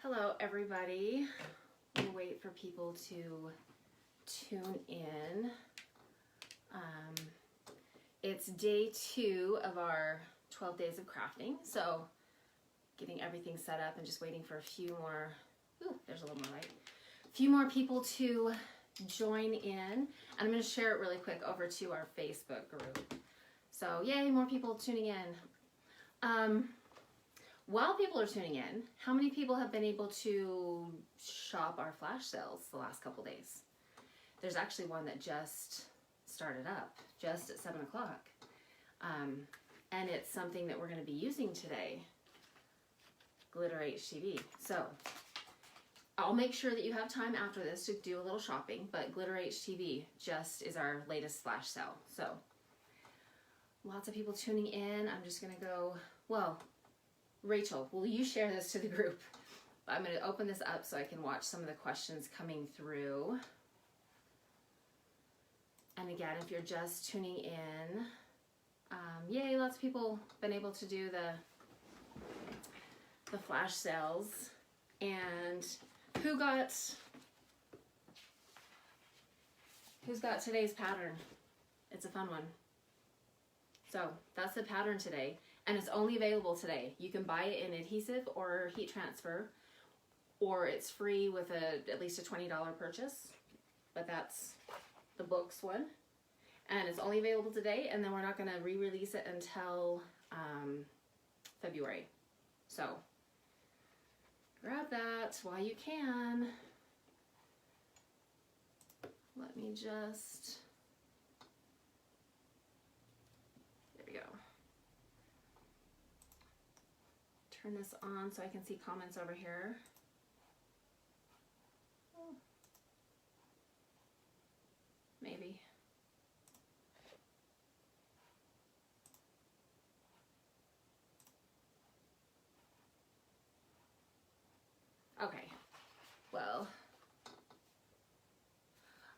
Hello everybody. We'll wait for people to tune in. It's day 2 of our 12 days of crafting. So getting everything set up and just waiting for a few more, there's a little more light. A few more people to join in. And I'm going to share it really quick over to our Facebook group. So yay, more people tuning in. While people are tuning in, how many people have been able to shop our flash sales the last couple days? There's actually one that just started up, just at 7 o'clock. And it's something that we're going to be using today, Glitter HTV. So I'll make sure that you have time after this to do a little shopping, but Glitter HTV just is our latest flash sale. So lots of people tuning in. I'm just going to go, Rachel, will you share this to the group? I'm going to open this up so I can watch some of the questions coming through. And again, if you're just tuning in, yay, lots of people been able to do the flash sales. And who's got today's pattern? It's a fun one. So that's the pattern today. And it's only available today. You can buy it in adhesive or heat transfer, or it's free with at least a $20 purchase. But that's the books one. And it's only available today, and then we're not going to re-release it until February. So grab that while you can. Let me just... There we go. Turn this on so I can see comments over here. Oh. Maybe. Okay, well,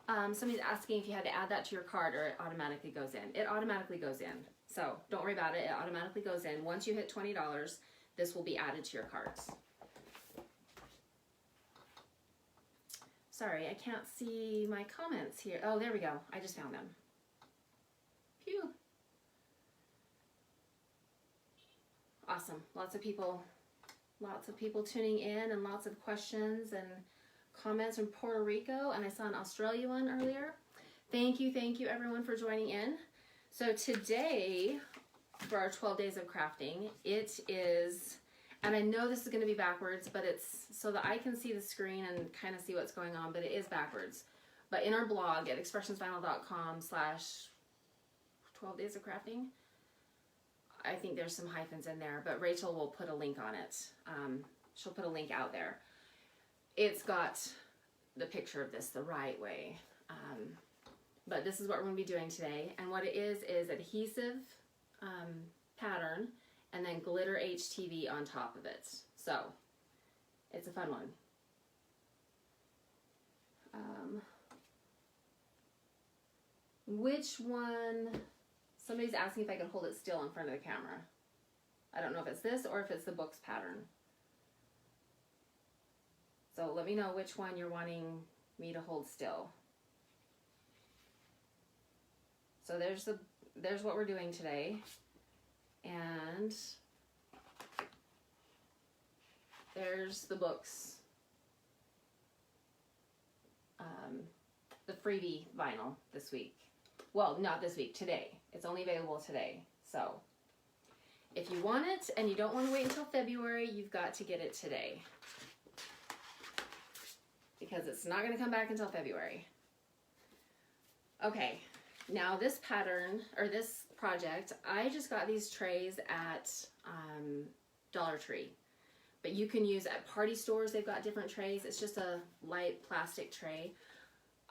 somebody's asking if you had to add that to your cart or it automatically goes in. It automatically goes in, so don't worry about it. It automatically goes in. Once you hit $20, this will be added to your carts. Sorry, I can't see my comments here. Oh, there we go. I just found them. Phew. Awesome. Lots of people tuning in and lots of questions and comments from Puerto Rico. And I saw an Australia one earlier. Thank you everyone for joining in. So today, for our 12 days of crafting, it is, and I know this is going to be backwards, but it's so that I can see the screen and kind of see what's going on, but it is backwards. But in our blog at expressionsvinyl.com/12 days of crafting, I think there's some hyphens in there, but Rachel will put a link on it. She'll put a link out there. It's got the picture of this the right way. But this is what we're going to be doing today. And what it is adhesive pattern and then glitter HTV on top of it. So it's a fun one. Which one? Somebody's asking if I can hold it still in front of the camera. I don't know if it's this or if it's the books pattern. So let me know which one you're wanting me to hold still. So there's what we're doing today. And there's the books. The freebie vinyl this week. Well, not this week, today. It's only available today. So if you want it and you don't want to wait until February, you've got to get it today. Because it's not going to come back until February. Okay, now this pattern, or this project, I just got these trays at Dollar Tree. But you can use at party stores, they've got different trays. It's just a light plastic tray.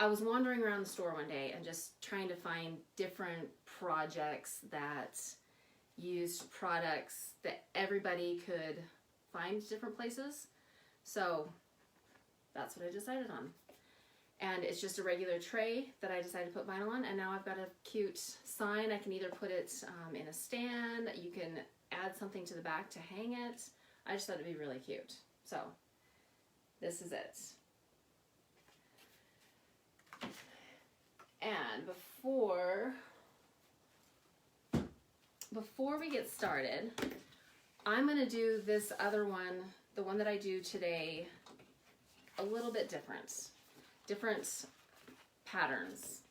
I was wandering around the store one day and just trying to find different projects that used products that everybody could find different places. So that's what I decided on. And it's just a regular tray that I decided to put vinyl on, and now I've got a cute sign. I can either put it in a stand, you can add something to the back to hang it. I just thought it'd be really cute. So This is it. And before we get started, I'm going to do this other one, the one that I do today, a little bit different patterns.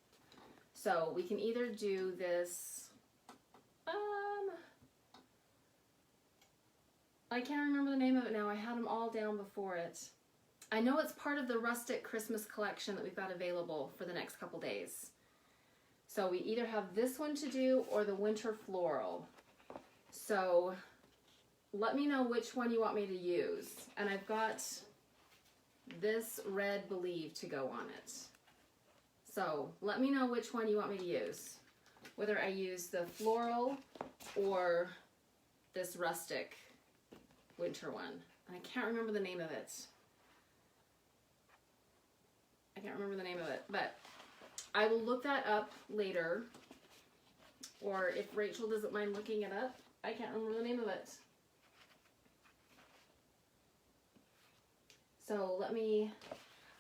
So we can either do this, I can't remember the name of it now. I had them all down before it. I know it's part of the rustic Christmas collection that we've got available for the next couple days. So we either have this one to do or the winter floral. So let me know which one you want me to use. And I've got this red Believe to go on it. So let me know which one you want me to use. Whether I use the floral or this rustic winter one. And I can't remember the name of it. But I will look that up later. Or if Rachel doesn't mind looking it up, I can't remember the name of it. So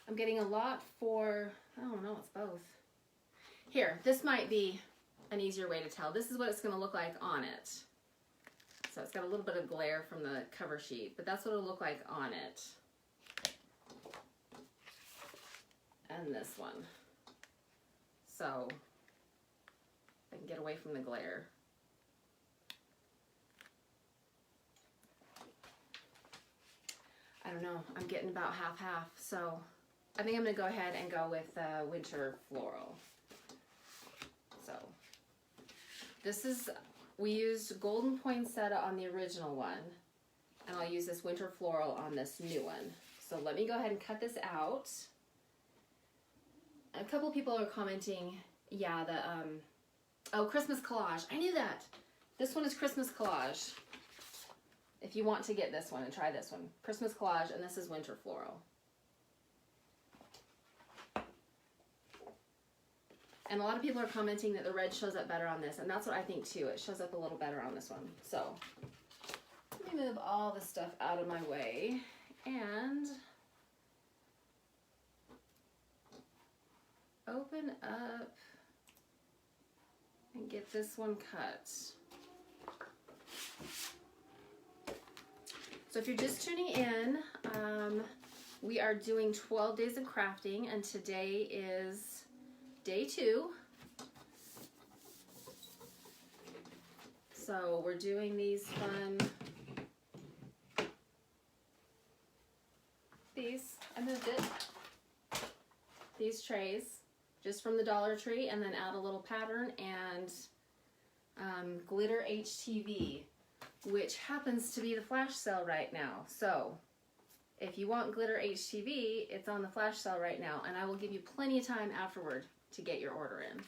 I'm getting a lot for, I don't know, it's both. Here, this might be an easier way to tell. This is what it's going to look like on it. So it's got a little bit of glare from the cover sheet, but that's what it'll look like on it. And this one. So I can get away from the glare. I don't know, I'm getting about half-half, so I think I'm going to go ahead and go with winter floral. So this is, we used golden poinsettia on the original one, and I'll use this winter floral on this new one. So let me go ahead and cut this out. A couple people are commenting, yeah, oh, Christmas collage. I knew that. This one is Christmas collage. If you want to get this one and try this one. Christmas collage, and this is winter floral. And a lot of people are commenting that the red shows up better on this, and that's what I think too. It shows up a little better on this one. So let me move all this stuff out of my way and open up and get this one cut. So if you're just tuning in, we are doing 12 days of crafting, and today is day 2. So we're doing these fun, I moved it, these trays, just from the Dollar Tree, and then add a little pattern and glitter HTV, which happens to be the flash sale right now. So if you want glitter HTV, it's on the flash sale right now, and I will give you plenty of time afterward to get your order in.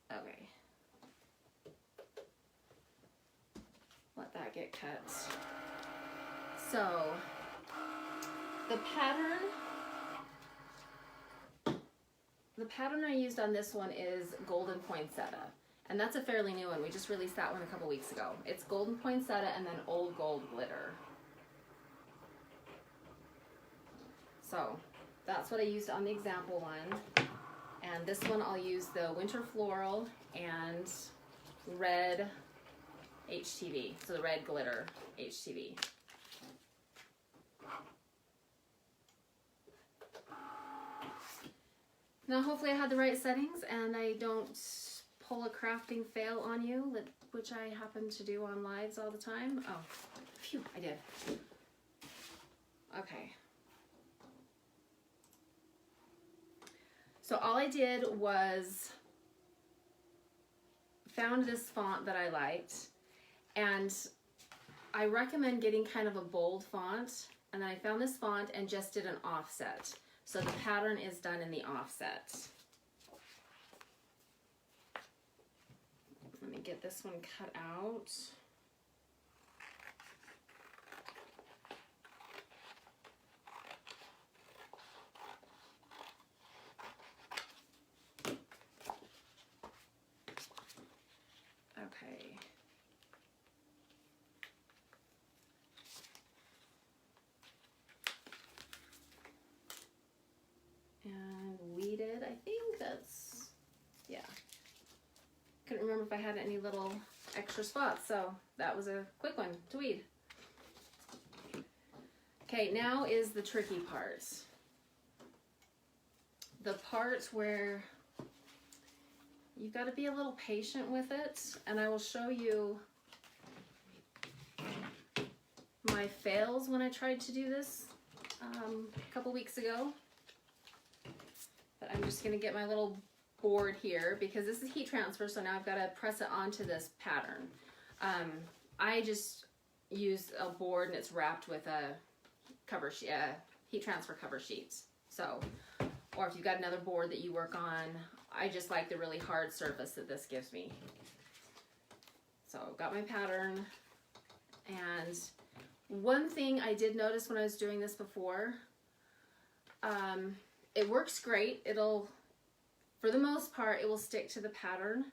Okay. Let that get cut. So the pattern I used on this one is golden poinsettia, and that's a fairly new one. We just released that one a couple weeks ago. It's golden poinsettia and then old gold glitter. So that's what I used on the example one. And this one I'll use the winter floral and red HTV, so the red glitter HTV. Now hopefully I had the right settings and I don't pull a crafting fail on you, which I happen to do on lives all the time. Oh, phew, I did. Okay. So all I did was found this font that I liked, and I recommend getting kind of a bold font, and then I found this font and just did an offset. So the pattern is done in the offset. Let me get this one cut out. Okay. And weeded, I think that's, yeah. Couldn't remember if I had any little extra spots, so that was a quick one to weed. Okay, now is the tricky part. The part where you've got to be a little patient with it, and I will show you my fails when I tried to do this a couple weeks ago. But I'm just going to get my little board here because this is heat transfer, so now I've got to press it onto this pattern. I just use a board and it's wrapped with a cover sheet, heat transfer cover sheets. So, or if you've got another board that you work on, I just like the really hard surface that this gives me. So I've got my pattern, and one thing I did notice when I was doing this before, it works great. It'll, for the most part, it will stick to the pattern.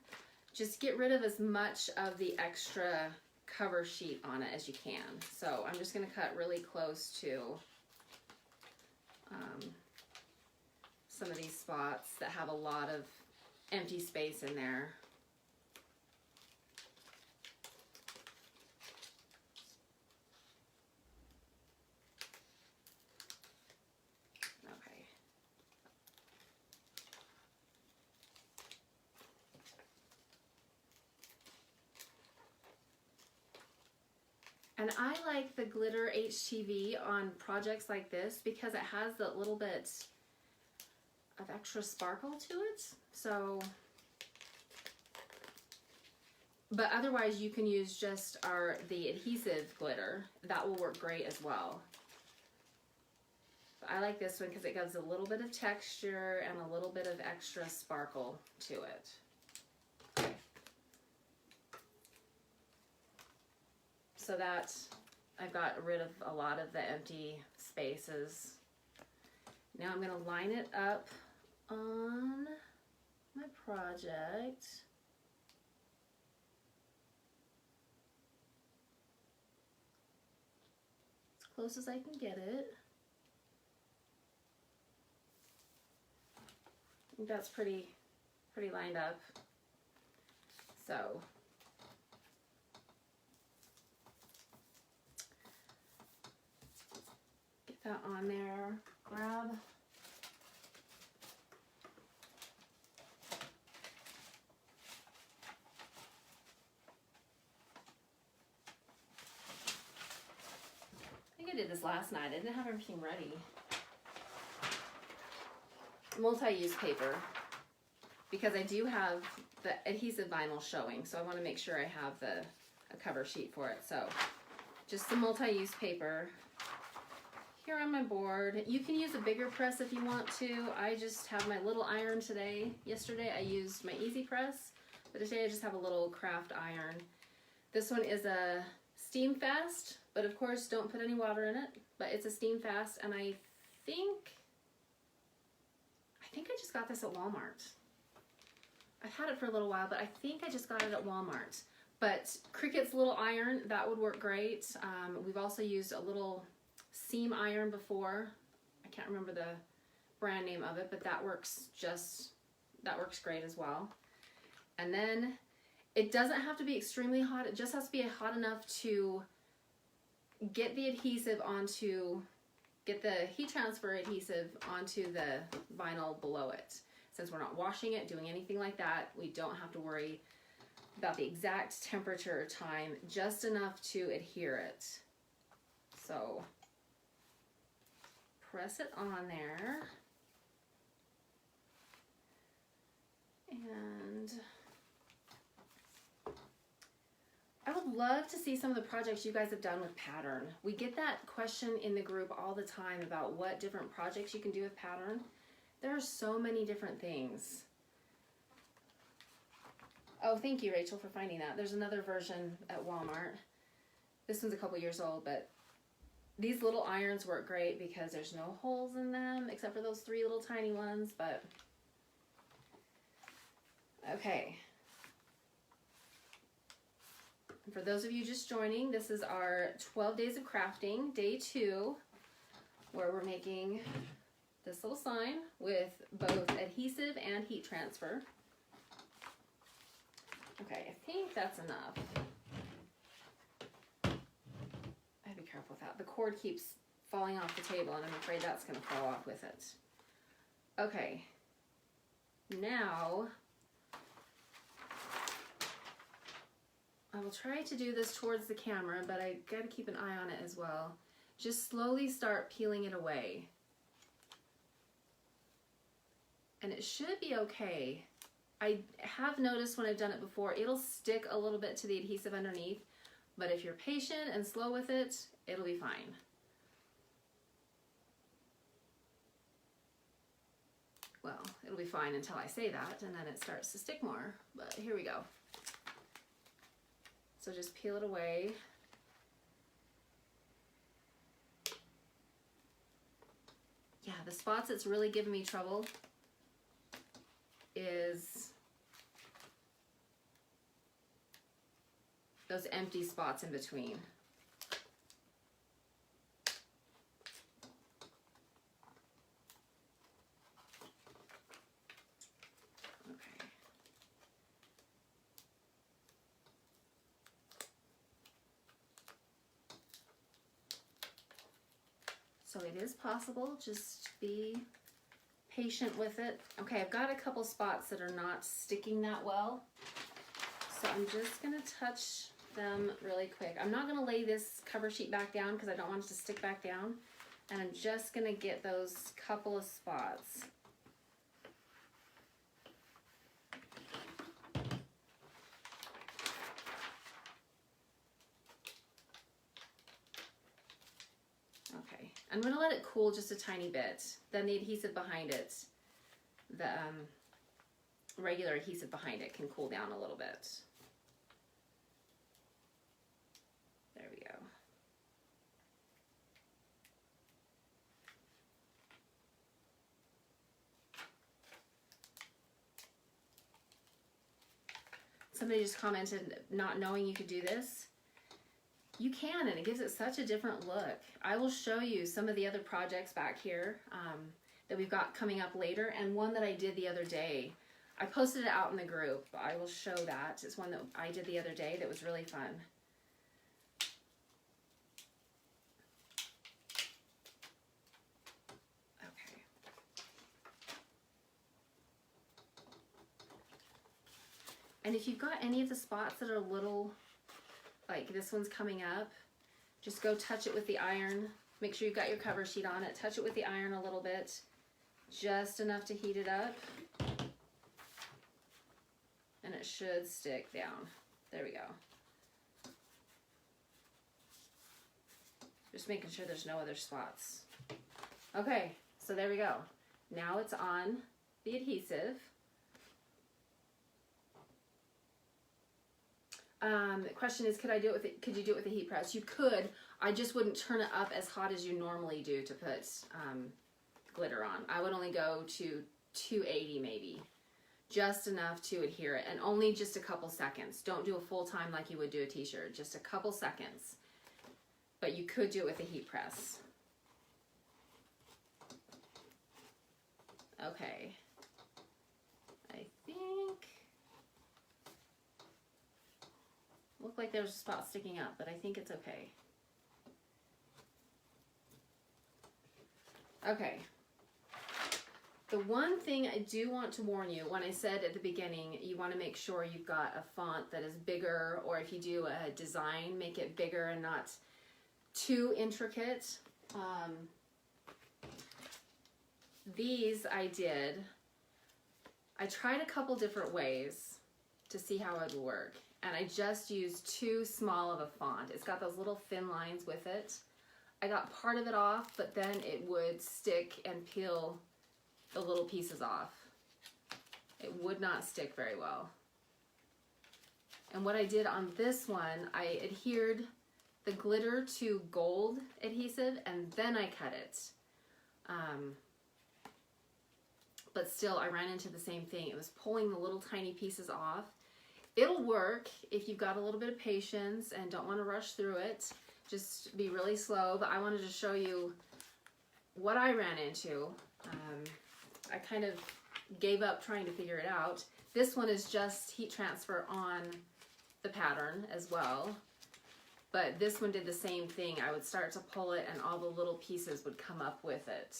Just get rid of as much of the extra cover sheet on it as you can. So I'm just going to cut really close to some of these spots that have a lot of empty space in there. Okay. And I like the glitter HTV on projects like this because it has that little bit of extra sparkle to it. So, but otherwise you can use just the adhesive glitter. That will work great as well. But I like this one because it gives a little bit of texture and a little bit of extra sparkle to it. Okay. So that I've got rid of a lot of the empty spaces. Now I'm going to line it up on my project. As close as I can get it. I think that's pretty lined up. So get that on there. Grab I did this last night. I didn't have everything ready. Multi-use paper, because I do have the adhesive vinyl showing, so I want to make sure I have a cover sheet for it. So just some multi-use paper here on my board. You can use a bigger press if you want to. I just have my little iron today. Yesterday I used my easy press, but today I just have a little craft iron. This one is a steam fast, but of course don't put any water in it, but it's a steam fast, and I think I just got this at Walmart. I've had it for a little while, but I think I just got it at Walmart. But Cricut's little iron, that would work great. We've also used a little seam iron before. I can't remember the brand name of it, but that works great as well. And then it doesn't have to be extremely hot. It just has to be hot enough to get the adhesive onto, get the heat transfer adhesive onto the vinyl below it. Since we're not washing it, doing anything like that, we don't have to worry about the exact temperature or time, just enough to adhere it. So press it on there. And I would love to see some of the projects you guys have done with pattern. We get that question in the group all the time about what different projects you can do with pattern. There are so many different things. Oh, thank you, Rachel, for finding that. There's another version at Walmart. This one's a couple years old, but these little irons work great because there's no holes in them except for those 3 little tiny ones, but okay. And for those of you just joining, this is our 12 days of crafting, day 2, where we're making this little sign with both adhesive and heat transfer. Okay, I think that's enough. I have to be careful with that. The cord keeps falling off the table and I'm afraid that's going to fall off with it. Okay, now I will try to do this towards the camera, but I got to keep an eye on it as well. Just slowly start peeling it away. And it should be okay. I have noticed when I've done it before, it'll stick a little bit to the adhesive underneath, but if you're patient and slow with it, it'll be fine. Well, it'll be fine until I say that, and then it starts to stick more, but here we go. So just peel it away. Yeah, the spots that's really giving me trouble is those empty spots in between. So it is possible, just be patient with it. Okay, I've got a couple spots that are not sticking that well. So I'm just gonna touch them really quick. I'm not gonna lay this cover sheet back down because I don't want it to stick back down. And I'm just gonna get those couple of spots. Okay, I'm gonna let it cool just a tiny bit. Then the adhesive behind it, the regular adhesive behind it can cool down a little bit. There we go. Somebody just commented, not knowing you could do this. You can, and it gives it such a different look. I will show you some of the other projects back here that we've got coming up later, and one that I did the other day. I posted it out in the group. I will show that. It's one that I did the other day that was really fun. Okay. And if you've got any of the spots that are little, like this one's coming up, just go touch it with the iron. Make sure you've got your cover sheet on it. Touch it with the iron a little bit, just enough to heat it up. And it should stick down. There we go. Just making sure there's no other spots. Okay, so there we go. Now it's on the adhesive. The question is, could you do it with a heat press? You could. I just wouldn't turn it up as hot as you normally do to put glitter on. I would only go to 280 maybe. Just enough to adhere it, and only just a couple seconds. Don't do a full time like you would do a t-shirt, just a couple seconds. But you could do it with a heat press. Okay. I think, looked like there was a spot sticking up, but I think it's okay. Okay. The one thing I do want to warn you, when I said at the beginning, you want to make sure you've got a font that is bigger, or if you do a design, make it bigger and not too intricate. These I tried a couple different ways to see how it would work, and I just used too small of a font. It's got those little thin lines with it. I got part of it off, but then it would stick and peel the little pieces off. It would not stick very well. And what I did on this one, I adhered the glitter to gold adhesive and then I cut it. But still, I ran into the same thing. It was pulling the little tiny pieces off. it'll work if you've got a little bit of patience and don't want to rush through it. Just be really slow, but I wanted to show you what I ran into. I kind of gave up trying to figure it out. This one is just heat transfer on the pattern as well, but this one did the same thing. I would start to pull it and all the little pieces would come up with it.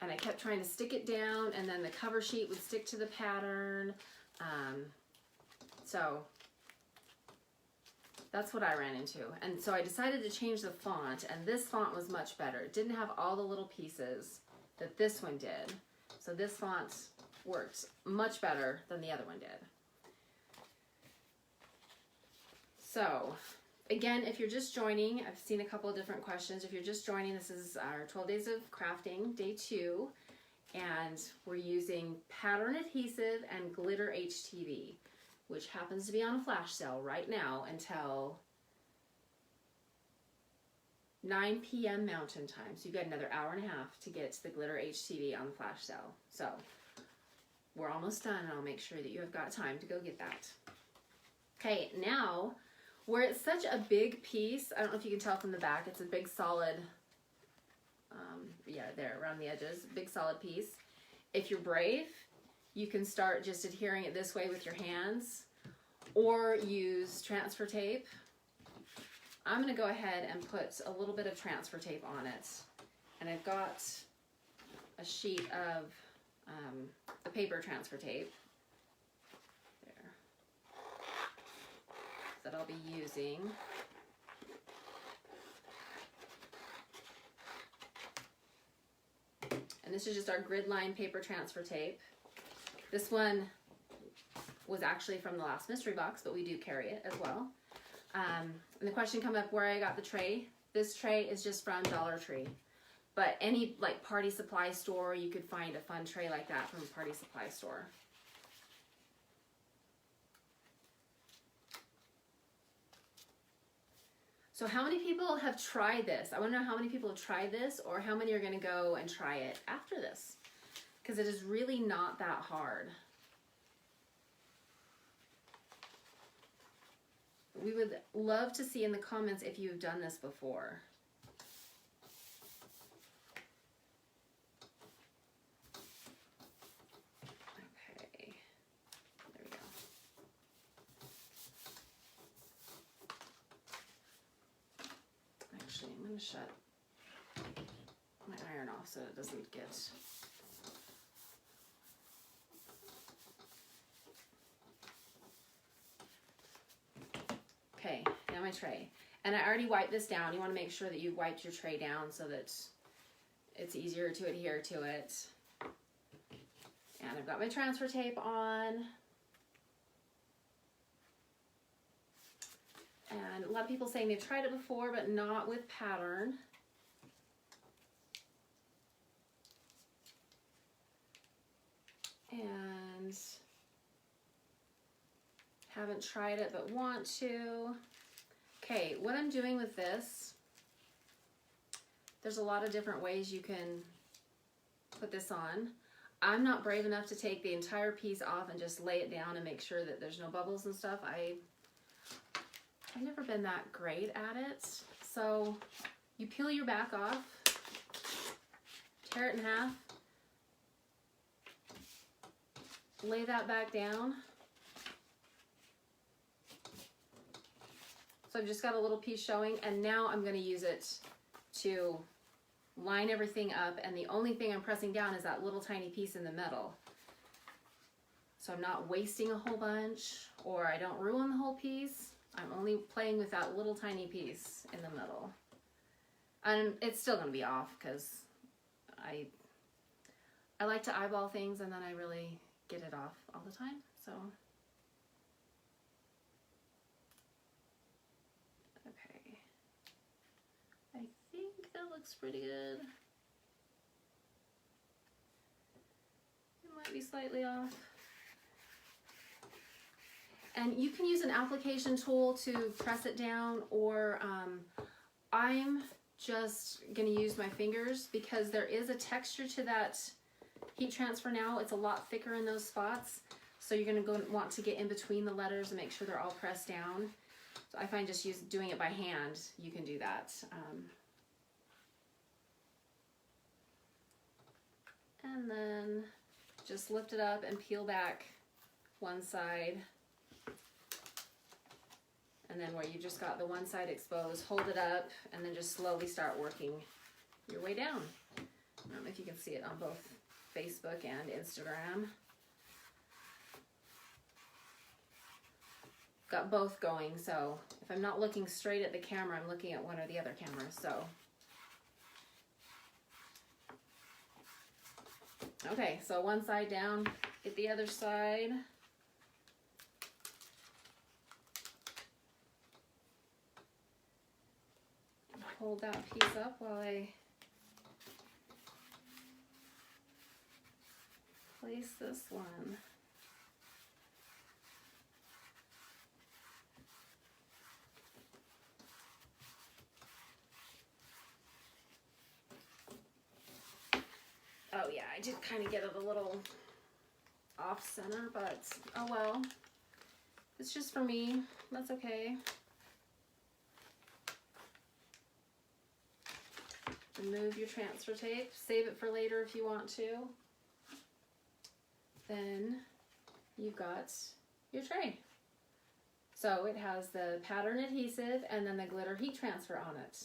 And I kept trying to stick it down, and then the cover sheet would stick to the pattern. So that's what I ran into. And so I decided to change the font, and this font was much better. It didn't have all the little pieces that this one did. So this font worked much better than the other one did. So again, if you're just joining, I've seen a couple of different questions. If you're just joining, this is our 12 days of crafting, day 2, and we're using pattern adhesive and glitter HTV, which happens to be on a flash sale right now until 9 p.m. Mountain Time. So you've got another hour and a half to get the glitter HTV on the flash sale. So we're almost done, and I'll make sure that you have got time to go get that. Okay, now, where it's such a big piece, I don't know if you can tell from the back, it's a big solid, yeah, there around the edges, big solid piece. If you're brave, you can start just adhering it this way with your hands, or use transfer tape. I'm gonna go ahead and put a little bit of transfer tape on it. And I've got a sheet of the paper transfer tape there that I'll be using. And this is just our grid line paper transfer tape. This one was actually from the last mystery box, but we do carry it as well. And the question come up where I got the tray. This tray is just from Dollar Tree. But any like party supply store, you could find a fun tray like that from a party supply store. So how many people have tried this? I want to know how many people have tried this, or how many are going to go and try it after this. Because it is really not that hard. We would love to see in the comments if you've done this before. Okay, there we go. Actually, I'm going to shut my iron off so it doesn't get... Okay, now my tray. And I already wiped this down. You want to make sure that you wiped your tray down so that it's easier to adhere to it. And I've got my transfer tape on. And a lot of people saying they've tried it before, but not with pattern. And haven't tried it but want to. Okay, what I'm doing with this, there's a lot of different ways you can put this on. I'm not brave enough to take the entire piece off and just lay it down and make sure that there's no bubbles and stuff. I've never been that great at it. So you peel your back off, tear it in half, lay that back down. So I've just got a little piece showing, and now I'm going to use it to line everything up, and the only thing I'm pressing down is that little tiny piece in the middle. So I'm not wasting a whole bunch, or I don't ruin the whole piece. I'm only playing with that little tiny piece in the middle. And it's still going to be off because I like to eyeball things and then I really get it off all the time. So okay, I think that looks pretty good. It might be slightly off. And you can use an application tool to press it down, or I'm just going to use my fingers because there is a texture to that heat transfer now. It's a lot thicker in those spots. So you're going to want to get in between the letters and make sure they're all pressed down. So I find just doing it by hand, you can do that. And then just lift it up and peel back one side. And then where you just got the one side exposed, hold it up and then just slowly start working your way down. I don't know if you can see it on both Facebook and Instagram. Got both going, so if I'm not looking straight at the camera, I'm looking at one or the other camera, so. Okay, so one side down, get the other side. Hold that piece up while I place this one. Oh yeah, I did kind of get it a little off center, but oh well. It's just for me, that's okay. Remove your transfer tape, save it for later if you want to. Then you've got your tray. So it has the pattern adhesive and then the glitter heat transfer on it.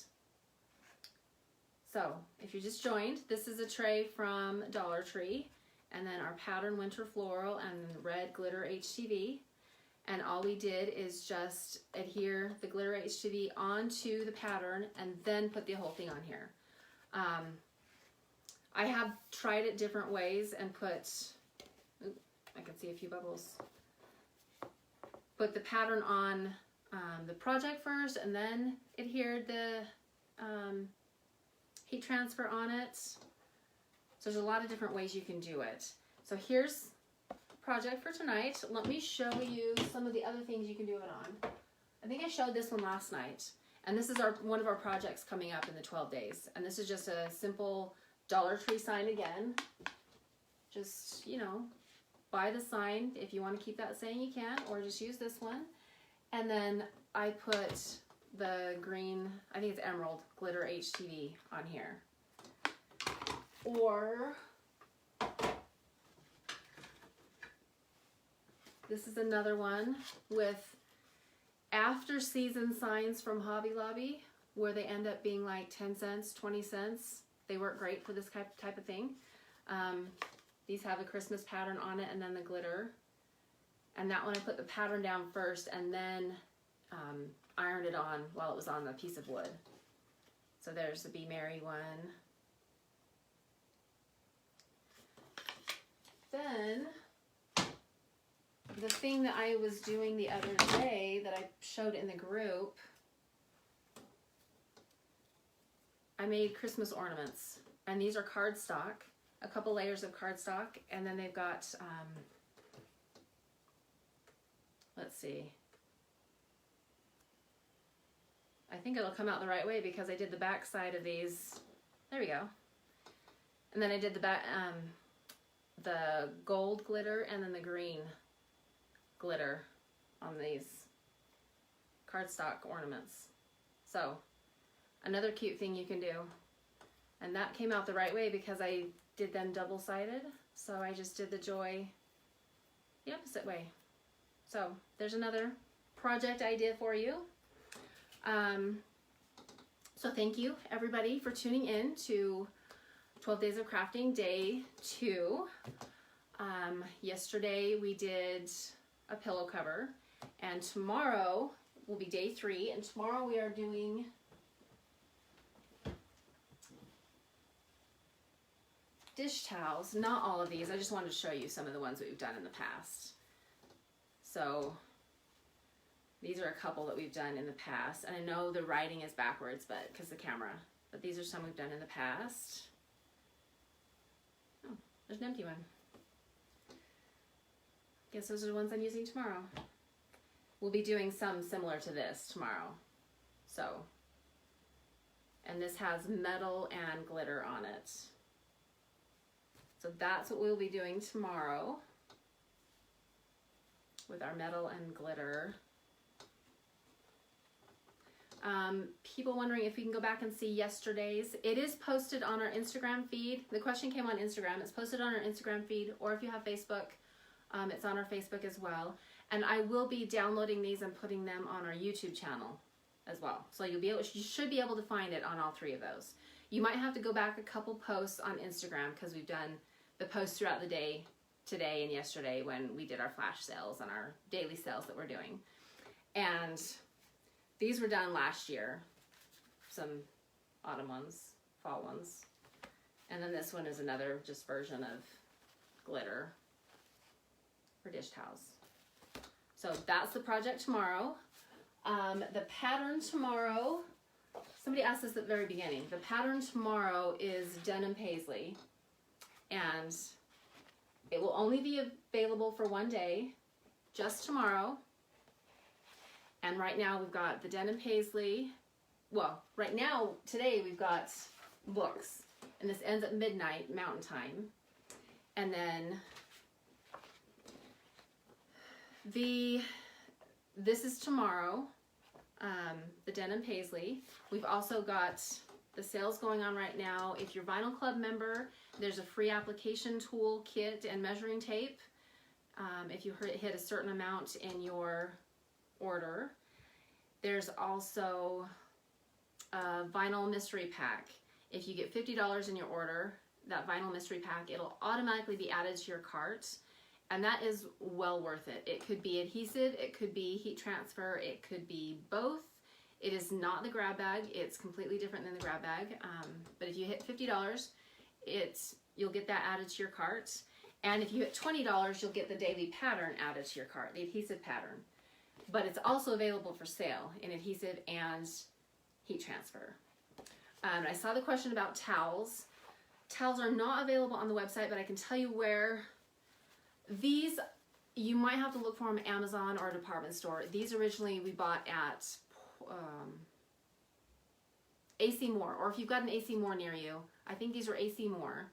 So if you just joined, this is a tray from Dollar Tree, and then our pattern winter floral and the red glitter HTV. And all we did is just adhere the glitter HTV onto the pattern and then put the whole thing on here. I have tried it different ways and put, oops, I can see a few bubbles. Put the pattern on the project first and then adhered the heat transfer on it. So there's a lot of different ways you can do it. So here's project for tonight. Let me show you some of the other things you can do it on. I think I showed this one last night. And this is one of our projects coming up in the 12 days. And this is just a simple Dollar Tree sign again. Just, you know, buy the sign. If you want to keep that saying, you can, or just use this one. And then I put the green, I think it's emerald, glitter HTV on here. Or this is another one with after season signs from Hobby Lobby, where they end up being like 10 cents, 20 cents. They work great for this type of thing. These have a Christmas pattern on it and then the glitter. And that one I put the pattern down first and then ironed it on while it was on the piece of wood. So there's the Be Merry one. Then the thing that I was doing the other day that I showed in the group, I made Christmas ornaments, and these are cardstock, a couple layers of cardstock, and then they've got, let's see, I think it'll come out the right way because I did the back side of these, there we go, and then I did the back, the gold glitter and then the green glitter on these cardstock ornaments. So another cute thing you can do, and that came out the right way because I did them double-sided, so I just did the joy the opposite way. So there's another project idea for you. So thank you everybody for tuning in to 12 Days of Crafting Day 2. Yesterday we did a pillow cover, and tomorrow will be day 3, and tomorrow we are doing dish towels. Not all of these, I just wanted to show you some of the ones that we've done in the past. So these are a couple that we've done in the past, and I know the writing is backwards but because the camera, but these are some we've done in the past. Oh, there's an empty one. Guess those are the ones I'm using tomorrow. We'll be doing some similar to this tomorrow. So, and this has metal and glitter on it. So that's what we'll be doing tomorrow. with our metal and glitter. People wondering if we can go back and see yesterday's. It is posted on our Instagram feed. The question came on Instagram. It's posted on our Instagram feed, or if you have Facebook, it's on our Facebook as well. And I will be downloading these and putting them on our YouTube channel as well. So you should be able to find it on all three of those. You might have to go back a couple posts on Instagram because we've done the posts throughout the day, today and yesterday, when we did our flash sales and our daily sales that we're doing. And these were done last year. Some autumn ones, fall ones. And then this one is another just version of glitter for dish towels. So that's the project tomorrow. The pattern tomorrow, somebody asked this at the very beginning. The pattern tomorrow is denim paisley, and it will only be available for one day, just tomorrow. And right now we've got the denim paisley. Well, right now, today we've got books, and this ends at midnight Mountain Time. And then this is tomorrow, the denim paisley. We've also got the sales going on right now. If you're Vinyl Club member, there's a free application tool kit and measuring tape. If you hit a certain amount in your order. There's also a vinyl mystery pack. If you get $50 in your order, that vinyl mystery pack, it'll automatically be added to your cart. And that is well worth it. It could be adhesive, it could be heat transfer, it could be both. It is not the grab bag. It's completely different than the grab bag. But if you hit $50, you'll get that added to your cart. And if you hit $20, you'll get the daily pattern added to your cart, the adhesive pattern. But it's also available for sale in adhesive and heat transfer. I saw the question about towels. Towels are not available on the website, but I can tell you where. These, you might have to look for them on Amazon or a department store. These originally we bought at AC Moore, or if you've got an AC Moore near you, I think these were AC Moore.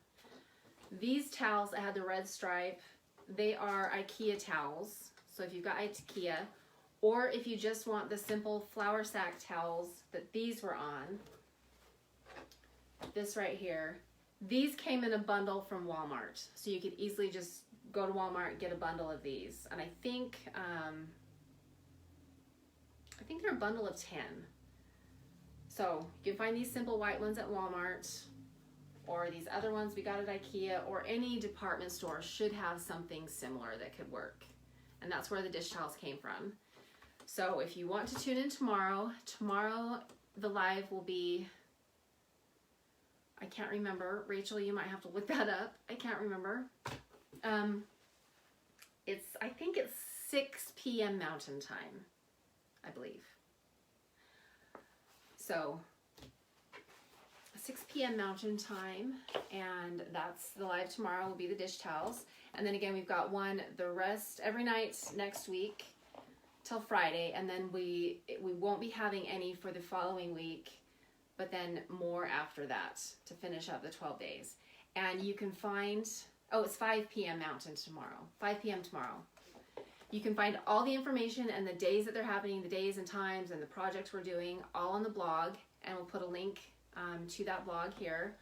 These towels that had the red stripe, they are IKEA towels. So if you've got IKEA, or if you just want the simple flour sack towels that these were on, this right here, these came in a bundle from Walmart. So you could easily just go to Walmart and get a bundle of these. And I think they're a bundle of 10. So you can find these simple white ones at Walmart, or these other ones we got at IKEA, or any department store should have something similar that could work. And that's where the dish towels came from. So if you want to tune in tomorrow the live will be, I can't remember. Rachel, you might have to look that up. I can't remember. I think it's 6 p.m. Mountain Time, I believe. So 6 p.m. Mountain Time, and that's the live tomorrow will be the dish towels. And then again, we've got one the rest every night next week till Friday, and then we won't be having any for the following week, but then more after that to finish up the 12 days. And you can find, it's 5 p.m. Mountain tomorrow, 5 p.m. tomorrow. You can find all the information and the days that they're happening, the days and times and the projects we're doing, all on the blog, and we'll put a link to that blog here.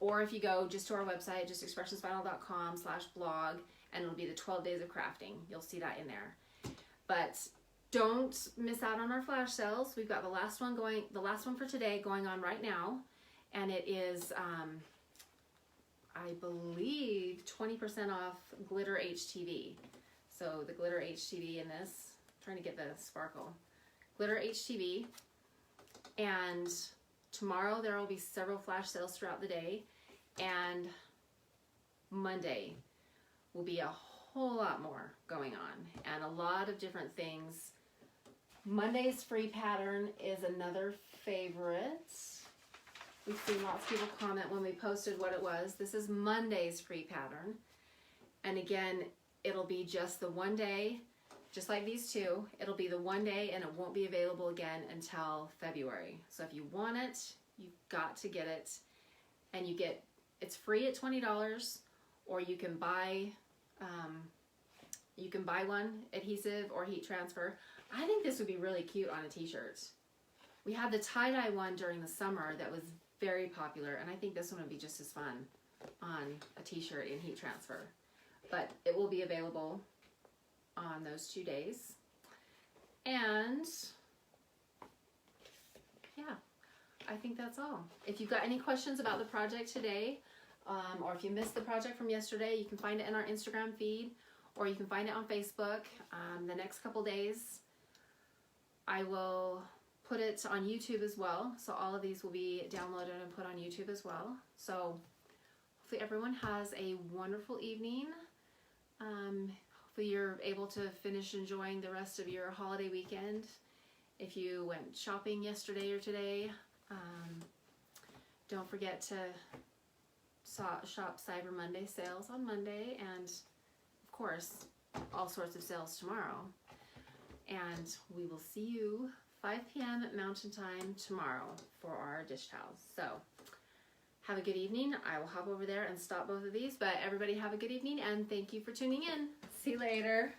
Or if you go just to our website, just expressionsvinyl.com/blog, and it'll be the 12 days of crafting. You'll see that in there. But don't miss out on our flash sales. We've got the last one for today going on right now, and it is I believe 20% off glitter HTV. So the glitter HTV in this, I'm trying to get the sparkle. Glitter HTV. And tomorrow there will be several flash sales throughout the day. And Monday will be a whole lot more going on and a lot of different things. Monday's free pattern is another favorite. We've seen lots of people comment when we posted what it was. This is Monday's free pattern. And again, it'll be just the one day, just like these two. It'll be the one day and it won't be available again until February. So if you want it, you've got to get it. And it's free at $20, or you can buy You can buy one, adhesive or heat transfer. I think this would be really cute on a t-shirt. We had the tie-dye one during the summer that was very popular, and I think this one would be just as fun on a t-shirt in heat transfer. But it will be available on those 2 days. And yeah, I think that's all. If you've got any questions about the project today, or if you missed the project from yesterday, you can find it in our Instagram feed, or you can find it on Facebook. The next couple days, I will put it on YouTube as well. So all of these will be downloaded and put on YouTube as well. So hopefully everyone has a wonderful evening. Hopefully you're able to finish enjoying the rest of your holiday weekend. If you went shopping yesterday or today, don't forget to shop Cyber Monday sales on Monday, and of course all sorts of sales tomorrow. And we will see you 5 p.m. Mountain Time tomorrow for our dish towels. So have a good evening. I will hop over there and stop both of these, but everybody have a good evening, and thank you for tuning in. See you later.